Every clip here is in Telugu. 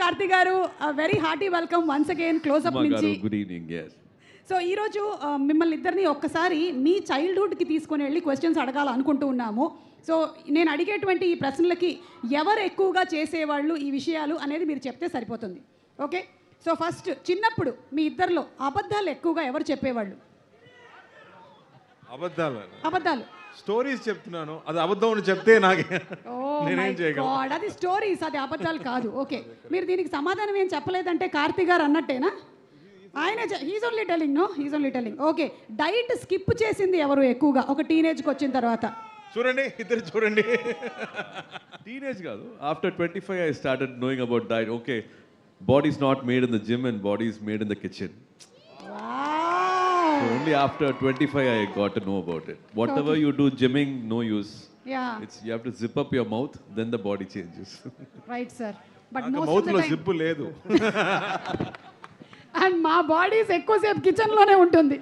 Karthi garu, very hearty welcome once again close up నుంచి. Good evening. సో ఈరోజు మిమ్మల్ని ఇద్దరిని ఒక్కసారి మీ చైల్డ్హుడ్కి తీసుకొని వెళ్ళి క్వశ్చన్స్ అడగాలనుకుంటూ ఉన్నాము. సో నేను అడిగేటువంటి ఈ ప్రశ్నలకి ఎవరు ఎక్కువగా చేసేవాళ్ళు ఈ విషయాలు అనేది మీరు చెప్తే సరిపోతుంది. ఓకే, సో ఫస్ట్ చిన్నప్పుడు మీ ఇద్దరిలో అబద్ధాలు ఎక్కువగా ఎవరు చెప్పేవాళ్ళు? అబద్ధాలు స్టోరీస్ చెప్తున్నాను, అది అబద్ధం అని చెప్తే నేనేం చేయగలను? అది స్టోరీస్, అది అబద్ధాలు కాదు. ఓకే, మీరు దీనికి సమాధానం ఏం చెప్పలేదంటే కార్తీ గారు అన్నట్టేనా? ఆయన he's only telling. Okay, diet skip చేసింది ఎవరు ఎక్కువగా ఒక టీనేజ్కి వచ్చిన తర్వాత? చూడండి, ఇద్దరు చూడండి. టీనేజ్ కాదు, after 25 I started knowing about diet. Okay, body is not made in the gym and body is made in the kitchen. So only after 25 I got to know about it. Whatever you do gymming, no use. Yeah. You have to zip up your mouth, then the body changes. Right, sir. But most mouth of the lo time zip లేదు. అండ్ మా బాడీస్ ఎక్కువసేపు కిచెన్లోనే ఉంటుంది.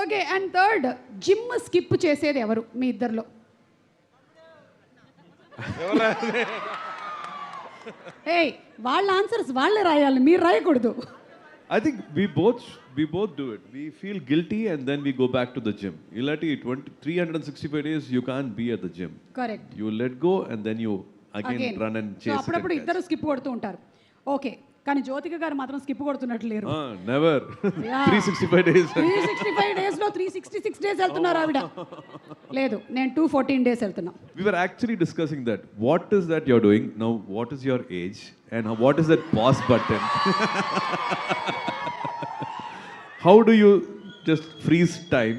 Okay, and third, gym skip చేసేది ఎవరు మీ ఇద్దరిలో? ఏయ్, వాళ్ళ ఆన్సర్స్ వాళ్ళే రాయాలి, మీరు రాయకూడదు. I think we both do it. We feel guilty and then we go back to the gym. Ilati 365 days you can't be at the gym. Correct. You let go and then you again run and chase. So అప్పుడప్పుడు ఇద్దరు స్కిప్ కొడుతూ ఉంటారు. ఓకే, కానీ జ్యోతిక గారు మాత్రం స్కిప్ కొడుతున్నట్లు లేరు. Never. 365 days. 365 days లో 366 days వెళ్తున్నారు ఆవిడ. లేదు, నేను 214 days వెళ్తున్నా. We were actually discussing that. What is that you're doing now? What is your age and what is that pause button? How do you just freeze time?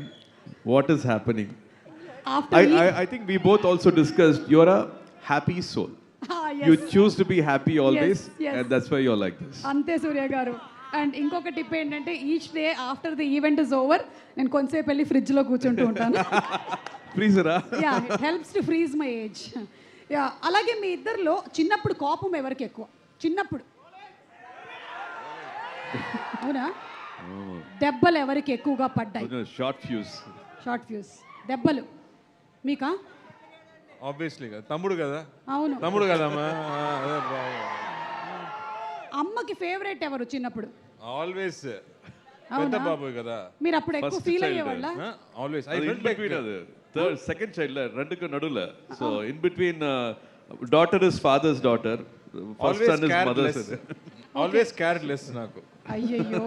What is happening? I think we both also discussed you're a happy soul. Yes. You choose to be happy always. Yes. And that's why you're like this. అంతే సూర్య గారు. అండ్ ఇంకొక టిప్ ఏంటంటే each day after the event is over నేను కొంతసేపు వెళ్ళి ఫ్రిడ్జ్లో కూర్చుంటూ ఉంటాను. ఫ్రీజరా? Yeah, it helps to freeze my age. Yeah, అలాగే మీ ఇద్దరిలో చిన్నప్పుడు కోపం ఎవరికి ఎక్కువ? చిన్నప్పుడు అవునా? దెబ్బలు ఎవరికి ఎక్కువగా పడ్డాయి? షార్ట్ ఫ్యూస్ దెబ్బలు మీకా? ఆబ్వియస్లీ కదా, తమ్ముడు కదా. అవును, తమ్ముడు కదమ్మా. అమ్మకి ఫేవరెట్ ఎవరు చిన్నప్పుడు? ఆల్వేస్ పెద్ద బాబు కదా. మీరు అప్పుడు ఎక్కువ ఫీల్ అయ్యేవాళ్ళ? Always I felt like third second child రెండుకు నడుల. So in between daughter is father's daughter, first son is mother's. Always careless నాకు. అయ్యయ్యో,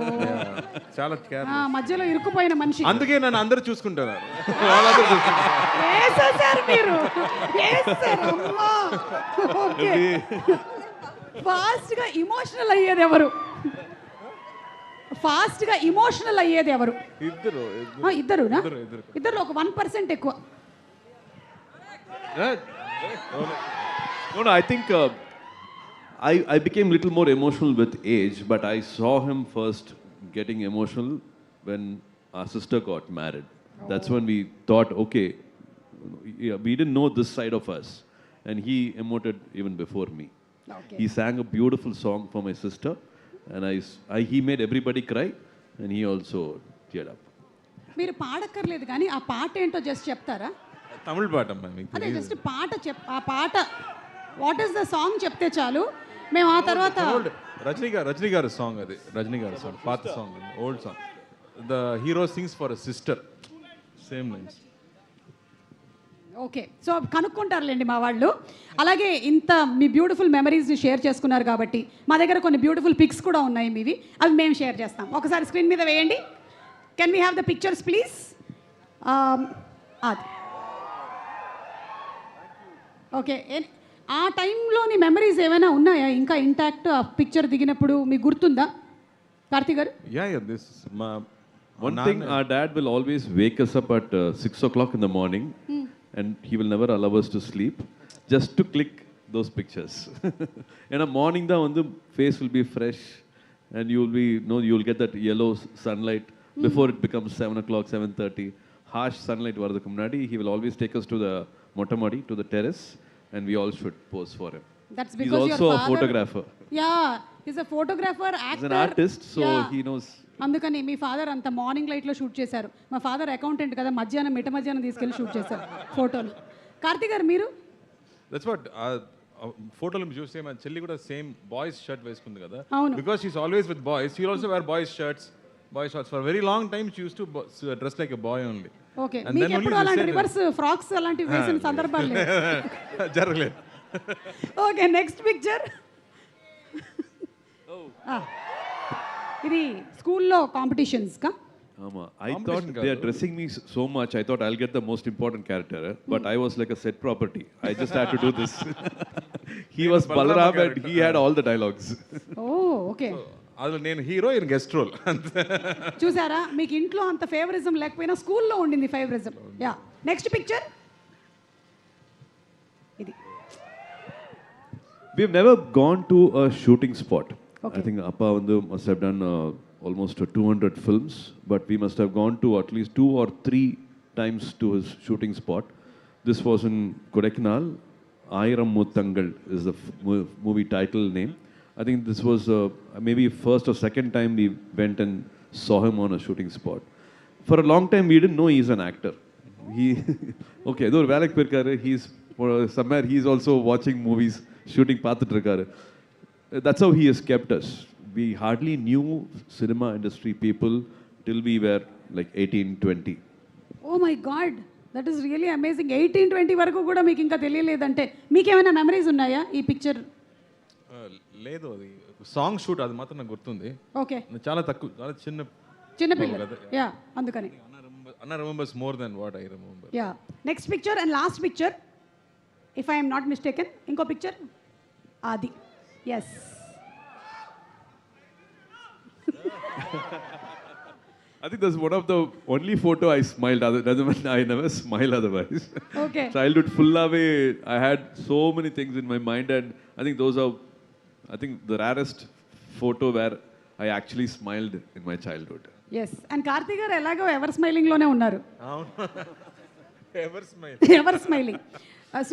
చాలా కేర్, మధ్యలో ఇరుక్కుపోయిన మనిషి. అందుకే నన్ను అందరూ చూసుకుంటున్నారు. ఫాస్ట్ గా ఇమోషనల్ అయ్యేది ఎవరు? ఇద్దరునా? ఇద్దరు ఒక 1% ఎక్కువ. No, I think I became little more emotional with age, but I saw him first getting emotional when our sister got married. That's when we thought, okay, we didn't know this side of us, and he emoted even before me. Okay. He sang a beautiful song for my sister, and he made everybody cry, and he also teared up. మీరు పాడక్కర్లేదు కానీ ఆ పాట ఏంటో జస్ట్ చెప్తారా? తమిళ పాట అమ్మా. అదే జస్ట్ పాట ఆ పాట వాట్ ఈస్ ద సాంగ్ చెప్తే చాలు, మేము ఆ తర్వాత. రజనీ గారు సాంగ్, అది రజనీ గారు సాంగ్, పాత song, old song. The hero sings for a sister, same lines. Okay, so కనుక్కుంటారులేండి మా వాళ్ళు. అలాగే ఇంత మీ బ్యూటిఫుల్ మెమరీస్ని షేర్ చేసుకున్నారు కాబట్టి మా దగ్గర కొన్ని బ్యూటిఫుల్ పిక్స్ కూడా ఉన్నాయి మీవి, అవి మేము షేర్ చేస్తాం. ఒకసారి స్క్రీన్ మీద వేయండి. Can we have the pictures please? అది ఓకే. ఆ టైంలోని మెమరీస్ ఏమైనా ఉన్నాయా ఇంకా ఇంటాక్ట్? ఆ పిక్చర్ దిగినప్పుడు మీకు గుర్తుందా కార్తీ గారు? One thing, our dad will always wake us up at 6 o'clock in the morning, and he will never allow us to sleep just to click those pictures. In the morning the face will be fresh and you'll get that yellow sunlight before it becomes 7 o'clock, 7:30. Harsh sunlight varadukku munadi he will always take us to the Mottamadi, to the terrace, and we all should pose for him. That's because he's also your father, a photographer. Yeah, he's a photographer, actor. He's an artist, so he knows. అందుకని మీ ఫాదర్ అంత మార్నింగ్ లైట్లో షూట్ చేశారు. మా ఫాదర్ అకౌంటెంట్ కదా, మధ్యాహ్నం తీసుకెళ్ళి షూట్ చేశారు ఫోటోలు. కార్తీ గారు మీరు? దట్స్ వాట్ ఫోటోలు చూస్తే మన చెల్లి కూడా సేమ్ బాయ్స్ షర్ట్ వేసుకుంది కదా, అవును. Because she's always with boys, she also wear boys shirts, boys shorts for very long time she used to dress like a boy only. Okay, మీకు ఎప్పుడు అలాంటి రివర్స్ ఫ్రాక్స్ అలాంటివి వేసిన సందర్భాలు లేవు. జరగలేదు. Okay, next picture. ఇది స్కూల్లో కాంపిటీషన్స్ కా? Ama, I thought they are dressing me so much. I thought I'll get the most important character, but I was like a set property. I just had to do this. He was Balaram and he had all the dialogues. Oh okay, అందులో నేను హీరో, ఈయన గెస్ట్ రోల్. చూసారా, మీకు ఇంట్లో అంత ఫేవరిజం లేకపోయినా స్కూల్లో ఉండింది ఫేవరిజం. Yeah, next picture. ఇది We've never gone to a shooting spot. Okay. I think Appa must have done almost 200 films, but we must have gone to at least 2 or 3 times to his shooting spot. This was in Kodaikanal. Ayiram Muttangal is the movie title name. I think this was maybe first or second time we went and saw him on a shooting spot. For a long time we didn't know he's an actor. He okay, though Valak Pirkar, he's somewhere he's also watching movies, shooting paathitrukkaru. That's how he has kept us. We hardly knew cinema industry people till we were like 18, 20. Oh my god, that is really amazing. 18-20 వరకు కూడా మీకు ఇంకా తెలియలేదంటే మీకు ఏమైనా మెమరీస్ ఉన్నాయా ఈ పిక్చర్? లేదు, అది సాంగ్ షూట్, అది మాత్రం నాకు గుర్తుంది. ఓకే, చాలా తక్కువ, చాలా చిన్న పిల్లలు. యా, అందుకని అన్న remembers more than what I remember. Yeah, next picture and last picture if I'm not mistaken. ఇంకో picture Aadi. Yes, I think that's one of the only photo I smiled. I never smile otherwise. Okay. Childhood full away. I had so many things in my mind, and I think those are, I think the rarest photo where I actually smiled in my childhood. Yes, and Karthik గారు ఎలాగో ఎవర్ స్మైలింగ్లోనే ఉన్నారు. Ever smiling.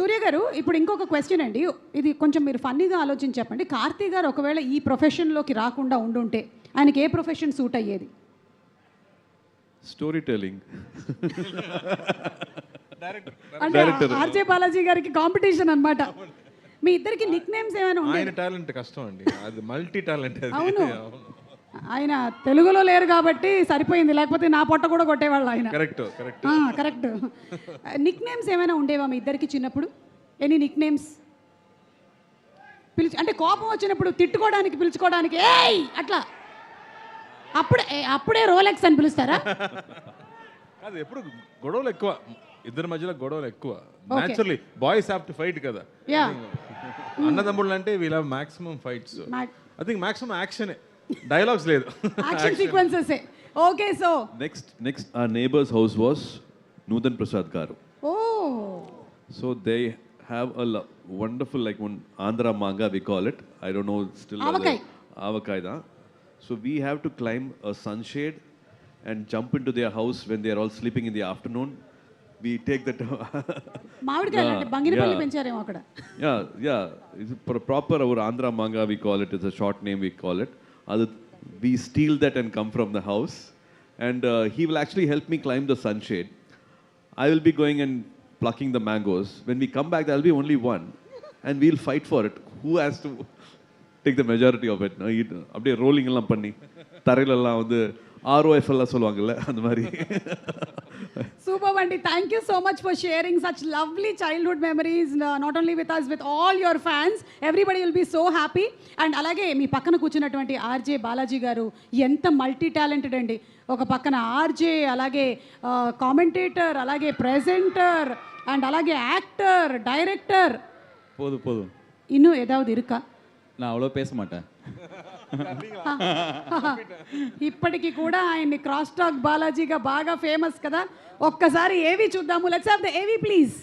సూర్య గారు, ఇప్పుడు ఇంకొక క్వశ్చన్ అండి, ఇది కొంచెం మీరు ఫన్నీగా ఆలోచించి చెప్పండి. కార్తీక్ గారు ఒకవేళ ఈ ప్రొఫెషన్లోకి రాకుండా ఉండుంటే ఆయనకి ఏ ప్రొఫెషన్ సూట్ అయ్యేది? Storytelling. అంటే ఆర్జే బాలాజీ గారికి కాంపిటీషన్ అన్నమాట. మీ ఇద్దరికి నిక్ నేమ్స్ ఏమైనా ఆయన ఉంటాయి? టాలెంట్ కష్టం అండి, అది మల్టీ టాలెంట్. అవును, ఆయన తెలుగులో లేరు కాబట్టి సరిపోయింది, లేకపోతే నా పొట్ట కూడా కొట్టేవాళ్ళు ఆయన. Correct correct correct. Nick names ఏమైనా ఉండేవా మీ ఇద్దరికి చిన్నప్పుడు? Any Nick names? అంటే కోపం వచ్చినప్పుడు తిట్టుకోవడానికి, పిలుచుకోవడానికి ఏయ్ అట్లా అప్పుడే రోలెక్స్ అని పిలుస్తారా? అది ఎప్పుడు గొడవలు ఎక్కువ, ఇద్దరి మధ్యలో గొడవలు ఎక్కువ. Naturally boys have to fight కదా. యా, అన్నదమ్ముళ్ళు అంటే వీళ్ళ maximum fights. I think maximum యాక్షనే, డైలాగ్స్ లేదు. Action sequences. Okay, so Next our neighbor's house was Nudan Prasad Garu. ఓ So they have a wonderful, like one Andhra manga we call it. I don't know still. Avakai. Avakai da. So we have to climb a sunshade and jump into their house when they are all sleeping in the afternoon. We take that. మామిడికాయలు అంటే బంగినపల్లి పెంచారేమో అక్కడ. Yeah. It's proper our Andhra manga we call it. It's a short name we call it. We steal that and come from the house, and he will actually help me climb the sunshade. I will be going and plucking the mangoes. When we come back, there will be only one, and we'll fight for it. Who has to take the majority of it? அப்படியே ரோலிங் எல்லாம் பண்ணி தரையிலெல்லாம் வந்து ROF எல்லாம் சொல்லுவாங்கல்ல அந்த மாதிரி. Superb అండి, thank you so much for sharing such lovely childhood memories, not only with us, with all your fans. Everybody will be so happy. And అలాగే మీ పక్కన కూర్చున్నటువంటి ఆర్జే బాలాజీ గారు ఎంత మల్టీ టాలెంటెడ్ అండి. ఒక పక్కన ఆర్జే, అలాగే కామెంటేటర్, అలాగే ప్రెజెంటర్, అండ్ అలాగే యాక్టర్, డైరెక్టర్. போதும் இன்னும் ஏதாவது இருக்கா? நான் அவ்வளோ பேச மாட்டேன். ఇప్పటికీ కూడా ఆయన్ని క్రాస్ టాక్ బాలాజీగా బాగా ఫేమస్ కదా. ఒక్కసారి ఏవి చూద్దాము. లెట్స్ హావ్ ద ఏవి ప్లీజ్.